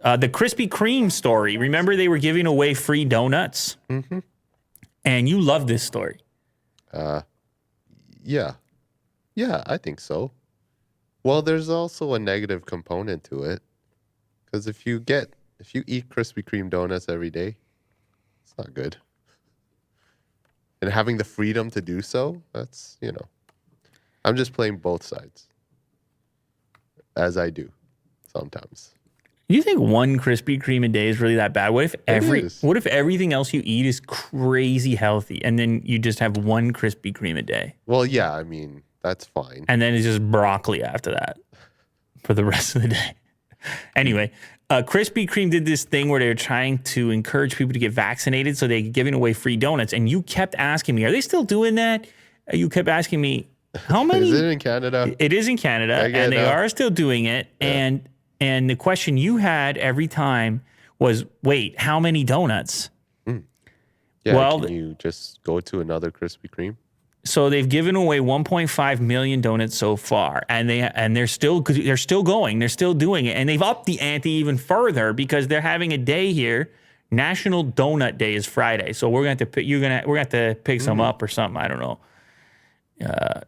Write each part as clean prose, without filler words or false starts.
The Krispy Kreme story. Remember they were giving away free donuts? Mm-hmm. And you love this story. Yeah. Yeah, I think so. Well, there's also a negative component to it. Because if you eat Krispy Kreme donuts every day, it's not good. And having the freedom to do so, that's, I'm just playing both sides. As I do sometimes. You think one Krispy Kreme a day is really that bad? What is. if everything else you eat is crazy healthy and then you just have one Krispy Kreme a day? Well, yeah, I mean, that's fine. And then it's just broccoli after that for the rest of the day. Anyway, Krispy Kreme did this thing where they were trying to encourage people to get vaccinated, so they're giving away free donuts. And you kept asking me, are they still doing that? You kept asking me, how many? Is it in Canada? It is in Canada, and they are still doing it. Yeah. And the question you had every time was, wait, how many donuts? Yeah, well, can you just go to another Krispy Kreme? So they've given away 1.5 million donuts so far, and they're still going, they're still doing it, and they've upped the ante even further because they're having a day here. National Donut Day is Friday, so we're gonna have to pick some up or something. I don't know.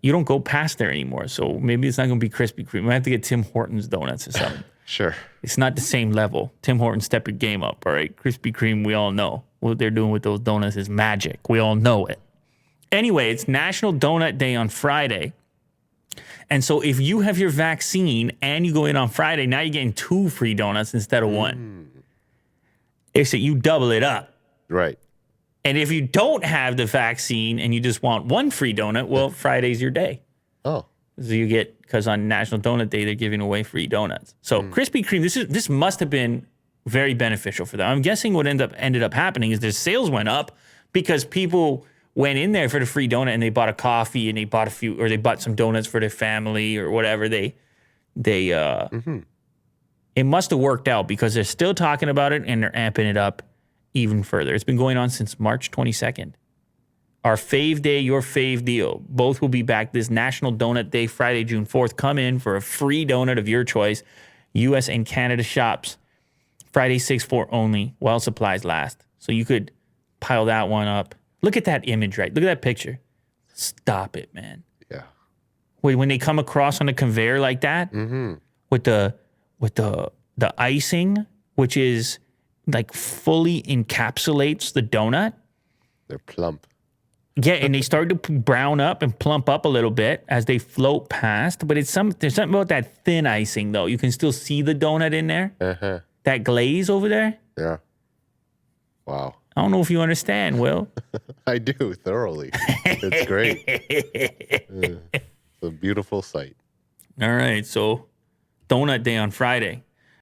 You don't go past there anymore, so maybe it's not gonna be Krispy Kreme. We have to get Tim Hortons donuts or something. Sure. It's not the same level. Tim Hortons, step your game up, all right? Krispy Kreme, we all know what they're doing with those donuts is magic. We all know it. Anyway, it's National Donut Day on Friday. And so if you have your vaccine and you go in on Friday, now you're getting 2 free donuts instead of 1. Except you double it up. Right. And if you don't have the vaccine and you just want 1 free donut, well, Friday's your day. Oh. So you get, because on National Donut Day, they're giving away free donuts. So Krispy Kreme, this must have been very beneficial for them. I'm guessing what ended up happening is their sales went up because people went in there for the free donut and they bought a coffee and they bought they bought some donuts for their family or whatever. It must have worked out because they're still talking about it and they're amping it up even further. It's been going on since March 22nd. Our fave day, your fave deal. Both will be back this National Donut Day, Friday, June 4th. Come in for a free donut of your choice. U.S. and Canada shops. Friday, 6/4 only, while supplies last. So you could pile that one up. Look at that image, right? Look at that picture. Stop it, man. Yeah. When they come across on a conveyor like that, with the icing, which is like fully encapsulates the donut. They're plump. Yeah, and they start to brown up and plump up a little bit as they float past. But there's something about that thin icing, though. You can still see the donut in there. Uh-huh. That glaze over there. Yeah. Wow. I don't know if you understand, Will. I do, thoroughly. It's great. It's a beautiful sight. All right, so Donut Day on Friday.